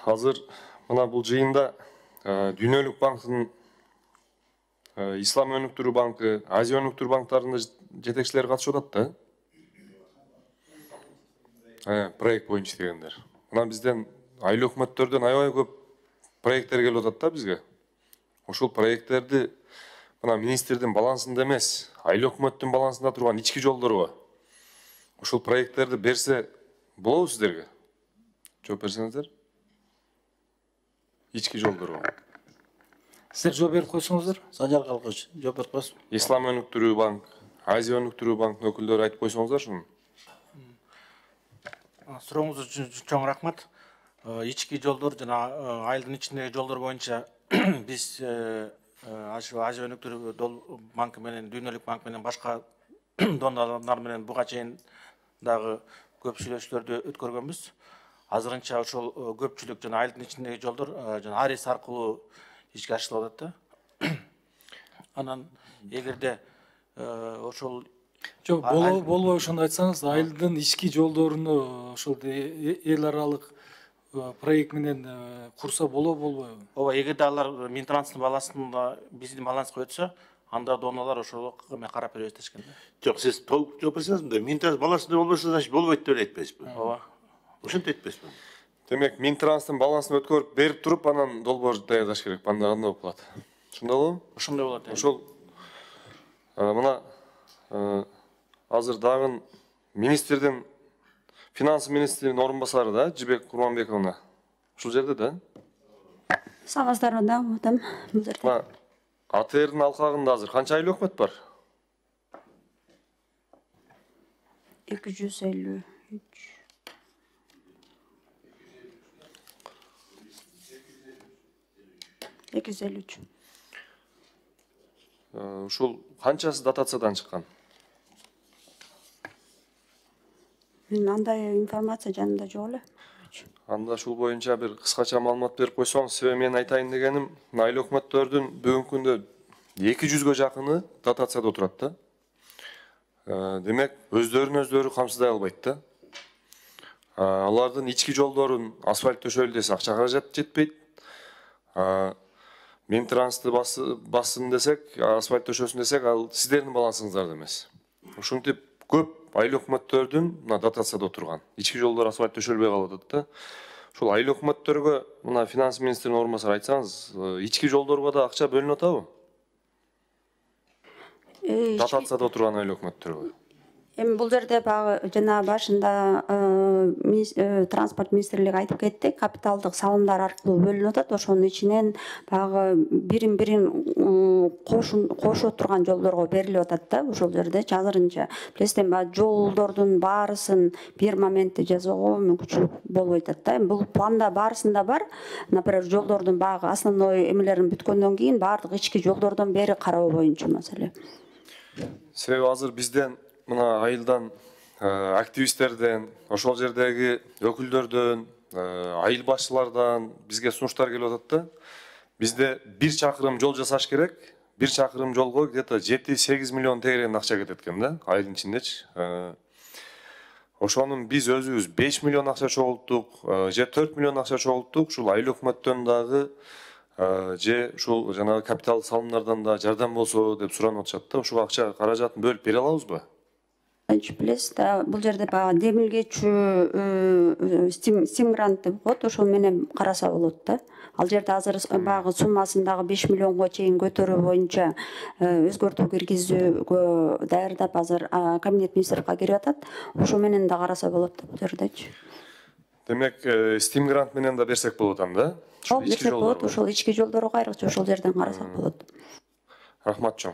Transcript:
Азыр мына бул жыйында Дүйнөлүк банктын, Ислам өнүктүрүү банкы, Азия өнүктүрүү банктарында жетекчилери катышып атат да. Проект боюнча дегендер. Мына бизден айыл өкмөттөрдөн аябай көп проекттер келип атат да бизге. Ошол проекттерди мына министрдин балансында эмес, айыл өкмөттүн балансында турган ички жолдорго ошол проекттерди берсе болобу сиздерге? Жооп берсеңиздер. Ички жолдорго. Сіздер жооп берип койсоңуздар, Санжар Калкыч, жооп берип койсун. Ислам өнүктүрүү банк, Азия өнүктүрүү банктын өкүлдөрү айтып койсоңуздар шуну. Сурооңуз үчүн чоң рахмат. Ички жолдор жана айылдын ичиндеги жолдор боюнча биз Азия өнүктүрүү банкы менен, Дүйнөлүк банк менен башка донорлор менен буга чейин дагы көп сүйлөшүүлөрдү өткөргөнбүз. Азырынча ошол көпчүлүк жана айылдын ичиндеги жолдор жана Арис аркылуу ишке ашырылып атат да. Анан эгерде ошол жок болбой ошону айтсаңыз, айылдын ички жолдоруну ошол эл аралык проект менен курса болобу болбойбу? ооба, эгерде алар Минтранстын балансында биздин баланска өтсө, анда донорлор ошого карап беребиз дешкен да. Жок, сиз толук жооп берсеңиз мындай, Минтранс балансында болбосо, значит болбойт деп айтпайсызбы? Ооба. Ошентип айтпайсызбы? Демек, Минтранстын балансын өткөрүп берип туруп, анан долбоор даярдаш керек. Анда кандай болуп калат? Ошондой болобу? Ошондой болот. Ошол мына азыр дагы министрдин, финанс министринин орун басары да, Жибек Курманбековна. Ушул жерде да. Саламатсыздарбы да, отам. Бул жерде. Мына АТРдин алкагында азыр канча айыл өкмөт бар? 253. Ушул канчасы дотациядан чыккан? Мен андай информация жанында жок эле. Анда ушул боюнча бир кыскача маалымат берип койсоңуз, себеби мен айтайын дегеним, айыл өкмөттөрдүн бүгүнкү күндө 200гө жакыны дотацияда отурат да. Демек, өздөрүн камсыздай албайт да. Алардын ички жолдорун асфальт төшөлү десе акча каражат жетпейт. Минтрансты бассын десек, асфальт төшөсүн десек, ал сиздердин балансыңыздарда эмес. Ушинтип көп айыл өкмөттөрдүн дотацияда отурган. Ички жолдор асфальт төшөлбөй калып атат да. Ушул айыл өкмөттөргө мына финанс министринин орун басары айтсаңыз, ички жолдорго да акча бөлүнүп атабы? Дотацияда отурган айыл өкмөттөргө. Эми бул жерде багы жана башында транспорт министрлиги айтып кетти, капиталдык салымдар аркылуу бөлүнүп атат. Ошонун ичинен багы бирин кошо турган жолдорго берилип атат да. Ошол жерде азырынча билесиздер, баягы жолдордун баарысын бир моментте жасоого мүмкүнчүлүк болбой атат да. Бул планда баарысында бар. Например, жолдордун багы основной эмелерин бүткөндөн кийин баардык ички жолдордон бери кароо боюнча маселе. Себеби азыр бизден мына айылдан, активисттерден, ошол жердеги өкүлдөрдөн, айыл башчылардан бизге сунуштар келип атат да. Бизде 1 чакырым жол жасаш керек. 1 чакырым жолго где-то 7-8 миллион тегерен акча кетет экен да, айылдын ичиндечи. Ошонун биз өзүбүз 5 миллион акча чогулттук, же 4 миллион акча чогулттук. Ушул айыл өкмөттөн дагы же ушул жанагы капитал салымдардан да жардам болсо деп суранып атышат да. Ушул акча каражатын бөлүп бере алабызбы? Билесиз да, бул жерде баягы демилгечүү стим грант деп коет, ошол менен караса болот да. Ал жерде азыр баягы суммасын дагы 5 миллионго чейин көтөрүү боюнча өзгөртүү киргизүүгө даярдап азыр кабинет министрликке кирип атат. Ошо менен да караса болот да бул жердечи. Демек, стим грант менен да берсек болот анда. Берсек болот, ошол ички жолдорго айрыкча ошол жерден карасак болот. Рахмат чоң.